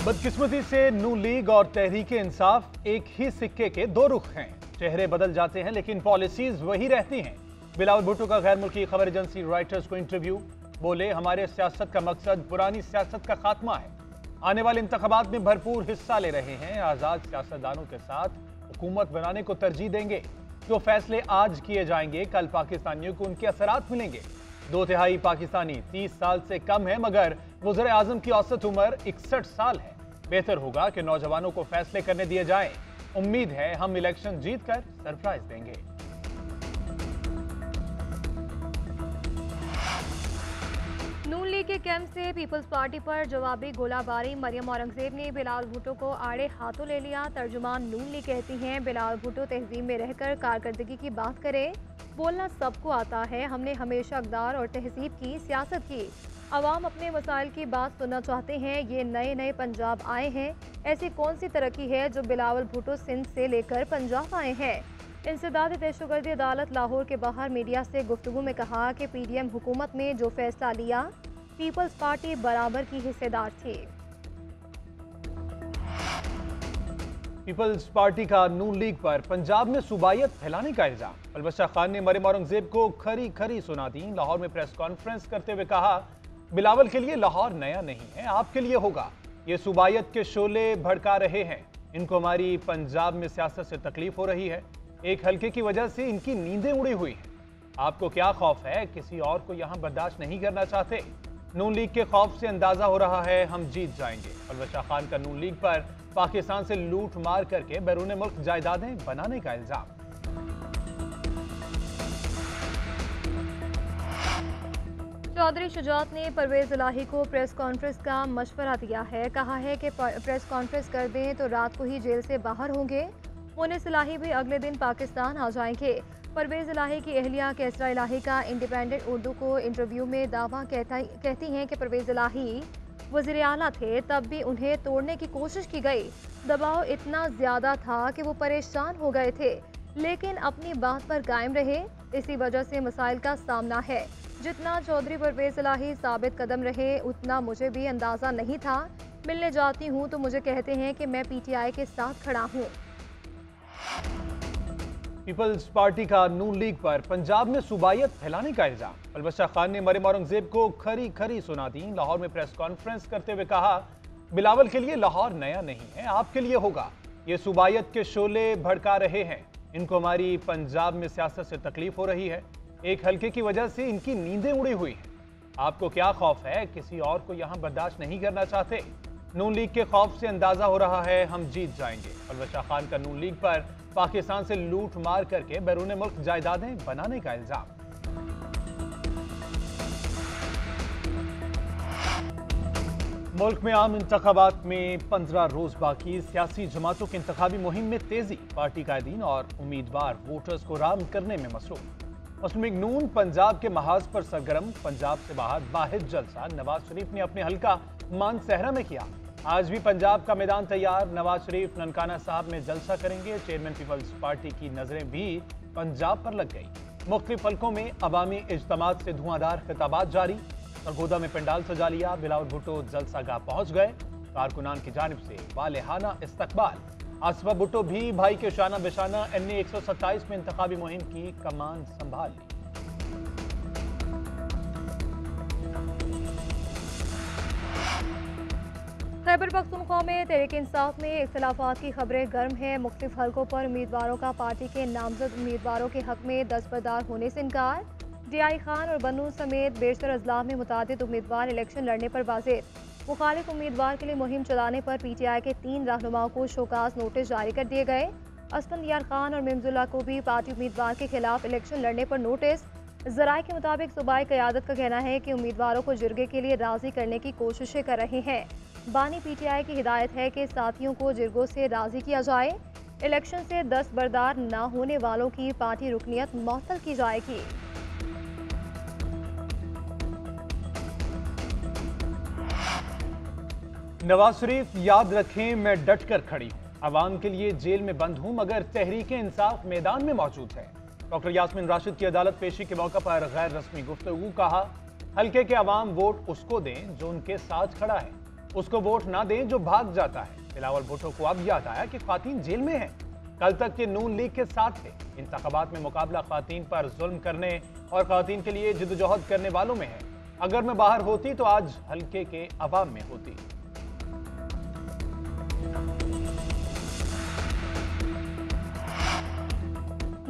बदकिस्मती से नून लीग और तहरीके इंसाफ एक ही सिक्के के दो रुख हैं। चेहरे बदल जाते हैं लेकिन पॉलिसीज वही रहती हैं। बिलावल भुट्टो का गैर मुल्की खबर एजेंसी रॉयटर्स को इंटरव्यू। बोले, हमारे सियासत का मकसद पुरानी सियासत का खात्मा है। आने वाले इंतखाबात में भरपूर हिस्सा ले रहे हैं। आजाद सियासतदानों के साथ हुकूमत बनाने को तरजीह देंगे। जो फैसले आज किए जाएंगे कल पाकिस्तानियों को उनके असरात मिलेंगे। 2/3 पाकिस्तानी 30 साल से कम है, मगर वज़ीर आज़म की औसत उम्र 61 साल है। बेहतर होगा कि नौजवानों को फैसले करने दिए जाएं। उम्मीद है हम इलेक्शन जीतकर सरप्राइज देंगे। नून लीग के कैंप से पीपल्स पार्टी पर जवाबी गोलाबारी। मरियम औरंगजेब ने बिलावल भुट्टो को आड़े हाथों ले लिया। तर्जुमान नून लीग कहती हैं, बिलावल भुट्टो तहजीब में रहकर कारकर्दगी की बात करें। बोलना सबको आता है। हमने हमेशा इक़्तिदार और तहजीब की सियासत की। अवाम अपने मसाइल की बात सुनना चाहते हैं। ये नए नए पंजाब आए हैं। ऐसी कौन सी तरक्की है जो बिलावल भुट्टो सिंध से लेकर पंजाब आए हैं। इंसदाद दहशतगर्दी अदालत लाहौर के बाहर मीडिया से गुफ्तगू में कहा कि PDM हुकूमत में जो फैसला लिया, पीपल्स पार्टी बराबर की हिस्सेदार थी। पीपल्स पार्टी का नून लीग पर पंजाब में सूबायत फैलाने का इल्जाम। अलबशा खान ने मरियम औरंगजेब को खरी खरी सुना दी। लाहौर में प्रेस कॉन्फ्रेंस करते हुए कहा, बिलावल के लिए लाहौर नया नहीं है, आपके लिए होगा। ये सूबायत के शोले भड़का रहे हैं। इनको हमारी पंजाब में सियासत से तकलीफ हो रही है। एक हल्के की वजह से इनकी नींदें उड़ी हुई हैं। आपको क्या खौफ है? किसी और को यहाँ बर्दाश्त नहीं करना चाहते। नून लीग के खौफ से अंदाजा हो रहा है हम जीत जाएंगे। अलबशा खान का नून लीग पर पाकिस्तान से लूट मार करके बैरून मुल्क जायदादें बनाने का इल्जाम। चौधरी शुजात ने परवेज इलाही को प्रेस कॉन्फ्रेंस का मशवरा दिया है। कहा है कि प्रेस कॉन्फ्रेंस कर दें तो रात को ही जेल से बाहर होंगे। मुनीस इलाही भी अगले दिन पाकिस्तान आ जाएंगे। परवेज इलाही की अहलिया कैसरा इलाही का इंडिपेंडेंट उर्दू को इंटरव्यू में दावा कहती हैं कि परवेज इलाही वज़ीर आला थे, तब भी उन्हें तोड़ने की कोशिश की गई। दबाव इतना ज़्यादा था कि वो परेशान हो गए थे, लेकिन अपनी बात पर कायम रहे। इसी वजह से मसाइल का सामना है। जितना चौधरी परवेज इलाही साबित कदम रहे, उतना मुझे भी अंदाज़ा नहीं था। मिलने जाती हूँ तो मुझे कहते हैं कि मैं PTI के साथ खड़ा हूँ। पीपल्स पार्टी का नून लीग पर पंजाब में सूबायत फैलाने का इल्जाम। अलबशा खान ने मरियम औरंगजेब को खरी खरी सुना दी। लाहौर में प्रेस कॉन्फ्रेंस करते हुए कहा, बिलावल के लिए लाहौर नया नहीं है, आपके लिए होगा। ये सूबायत के शोले भड़का रहे हैं। इनको हमारी पंजाब में सियासत से तकलीफ हो रही है। एक हल्के की वजह से इनकी नींदें उड़ी हुई हैं। आपको क्या खौफ है? किसी और को यहाँ बर्दाश्त नहीं करना चाहते। नून लीग के खौफ से अंदाजा हो रहा है हम जीत जाएंगे। अलबशा खान का नून लीग पर पाकिस्तान से लूट मार करके बैरून मुल्क जायदादें बनाने का इल्जाम। मुल्क में आम इंतखाबात में 15 रोज बाकी। सियासी जमातों की इंतखाबी मुहिम में तेजी। पार्टी कायदीन और उम्मीदवार वोटर्स को राम करने में मसरूफ। मुस्लिम लीग नून पंजाब के महाज पर सरगर्म। पंजाब से बाहर वाहिद जलसा नवाज शरीफ ने अपने हल्का मानसहरा में किया। आज भी पंजाब का मैदान तैयार। नवाज शरीफ ननकाना साहब में जलसा करेंगे। चेयरमैन पीपल्स पार्टी की नजरें भी पंजाब पर लग गई। मुख्तलिफ हल्कों में अवामी इज्तिमात से धुआंधार खिताबात जारी। सरगोदा में पंडाल सजा लिया। बिलावल भुट्टो जलसागाह पहुंच गए। कारकुनान की जानिब से वालेहाना इस्तकबाल। आसिफा भुट्टो भी भाई के शाना बेशाना NA 127 में इंतखाबी मुहिम की कमान संभाल ली। खैबर पख्तूनख्वा में तहरीक इंसाफ में इख्तिलाफात की खबरें गर्म हैं। मुख्तलिफ हल्कों पर उम्मीदवारों का पार्टी के नामजद उम्मीदवारों के हक में दस्तबरदार होने से इनकार। DI खान और बनू समेत बेशतर अजला में मुतादिद उम्मीदवार इलेक्शन लड़ने पर वाज़ेह। मुखालिफ उम्मीदवार के लिए मुहिम चलाने पर PTI के 3 रहनुमाओं को शोकाज नोटिस जारी कर दिए गए। असफंदियार खान और मिमजुल्ला को भी पार्टी उम्मीदवार के खिलाफ इलेक्शन लड़ने पर नोटिस। ज़राए के मुताबिक सूबाई क़यादत का कहना है कि उम्मीदवारों को जिरगे के लिए राज़ी करने की कोशिशें कर रहे हैं। बानी PTI की हिदायत है कि साथियों को जिरगों से राज़ी किया जाए। इलेक्शन से दस्तबरदार न होने वालों की पार्टी रुकनियत मुअत्तल की जाएगी। नवाज शरीफ, याद रखें मैं डट कर खड़ी हूँ। अवाम के लिए जेल में बंद हूँ, मगर तहरीके इंसाफ मैदान में मौजूद है। डॉक्टर यास्मीन राशिद की अदालत पेशी के मौके पर गैर रस्मी गुफ्तगू। कहा, हल्के के अवाम वोट उसको दें जो उनके साथ खड़ा है। उसको वोट ना दें जो भाग जाता है। बिलावल भुट्टो को अब याद आया कि खातीन जेल में हैं। कल तक के नून लीग के साथ थे। इंतखाबात में मुकाबला खातीन पर जुल्म करने और खातीन के लिए जिद्दोजहद करने वालों में है। अगर मैं बाहर होती तो आज हल्के के अवाम में होती।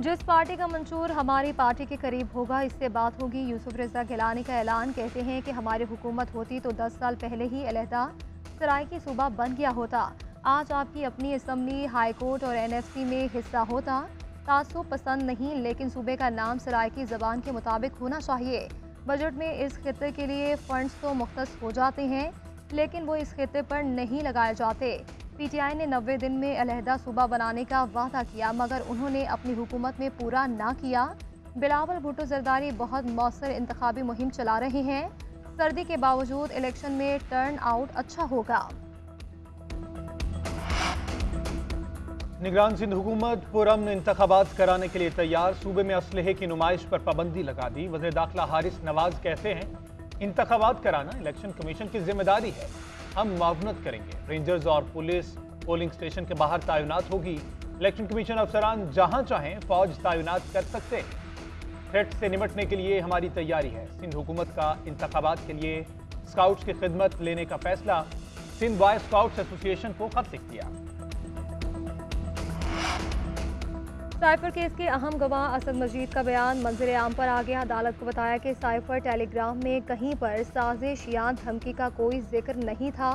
जिस पार्टी का मंशूर हमारी पार्टी के करीब होगा, इससे बात होगी। यूसुफ रजा गिलानी का ऐलान। कहते हैं कि हमारी हुकूमत होती तो 10 साल पहले ही अलहदा सराइकी सूबा बन गया होता। आज आपकी अपनी असम्बली, हाई कोर्ट और NFC में हिस्सा होता। तासुब पसंद नहीं, लेकिन सूबे का नाम सराइकी ज़बान के मुताबिक होना चाहिए। बजट में इस खित्ते के लिए फंड्स तो मुख्तस हो जाते हैं, लेकिन वो इस खित्ते पर नहीं लगाए जाते। PTI ने 90 दिन में अलहदा सूबा बनाने का वादा किया, मगर उन्होंने अपनी हुकूमत में पूरा ना किया। बिलावल भुट्टो जरदारी बहुत मौसर इंतखाबी मुहिम चला रहे हैं। सर्दी के बावजूद इलेक्शन में टर्न आउट अच्छा होगा। निगरान सिंध हुकूमत पुरअमन इंतखाबात कराने के लिए तैयार। सूबे में असलहे की नुमाइश पर पाबंदी लगा दी। वज़ीर दाखिला हारिस नवाज कहते हैं, इंतखाबात कराना इलेक्शन कमीशन की जिम्मेदारी है, हम मुआवनत करेंगे। रेंजर्स और पुलिस पोलिंग स्टेशन के बाहर तैनात होगी। इलेक्शन कमीशन अफसरान जहां चाहें फौज तैनात कर सकते हैं। थ्रेट से निपटने के लिए हमारी तैयारी है। सिंध हुकूमत का इंतखाबात के लिए स्काउट्स की खिदमत लेने का फैसला। सिंध बॉय स्काउट्स एसोसिएशन को खत लिख दिया। साइफर केस के अहम गवाह असद मजीद का बयान मंजर आम पर आ गया। अदालत को बताया कि साइफर टेलीग्राम में कहीं पर साजिश या धमकी का कोई जिक्र नहीं था।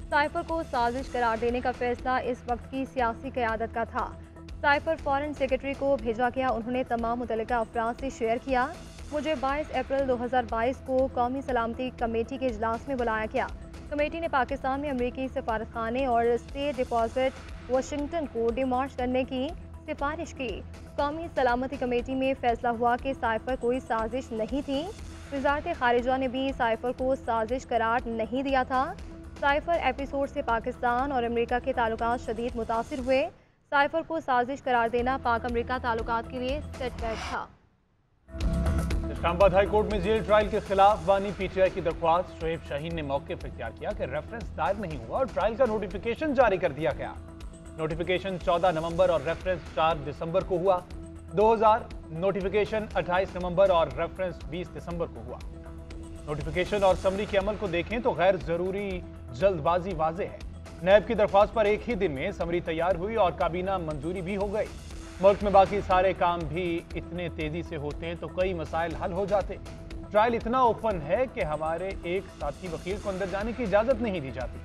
साइफर को साजिश करार देने का फैसला इस वक्त की सियासी क़यादत का था। साइफर फॉरेन सेक्रेटरी को भेजा गया। उन्होंने तमाम मुतल्लिका अफराद से शेयर किया। मुझे 22 अप्रैल 2022 को कौमी सलामती कमेटी के इजलास में बुलाया गया। कमेटी ने पाकिस्तान में अमरीकी सफारतखाने और स्टेट डिपॉजिट वाशिंगटन को डिमॉलिश करने की सिफारिश की। कौमी सलामती कमेटी में फैसला हुआ कि साइफर कोई साजिश नहीं थी। वजारत खारिजा ने भी साइफर को साजिश करार नहीं दिया था। साइफर एपिसोड से पाकिस्तान और अमेरिका के ताल्लुकात शदीद मुतासिर हुए। साइफर को साजिश करार देना पाक अमेरिका ताल्लुकात के लिए सेटबैक था। इस्लामाबाद हाई कोर्ट में जेल ट्रायल के खिलाफ बानी PTI की दरख्वास्त। शोएब शाहीन ने मौके पर इख्तियार किया कि रेफरेंस दायर नहीं हुआ और ट्रायल का नोटिफिकेशन जारी कर दिया गया। नोटिफिकेशन 14 नवंबर और रेफरेंस 4 दिसंबर को हुआ। 2000 नोटिफिकेशन 28 नवंबर और रेफरेंस 20 दिसंबर को हुआ। नोटिफिकेशन और समरी के अमल को देखें तो गैर जरूरी जल्दबाजी वाजे है। नैब की दरख्वास्त पर एक ही दिन में समरी तैयार हुई और काबीना मंजूरी भी हो गई। मुल्क में बाकी सारे काम भी इतने तेजी से होते हैं तो कई मसाइल हल हो जाते। ट्रायल इतना ओपन है कि हमारे एक साथी वकील को अंदर जाने की इजाजत नहीं दी जाती।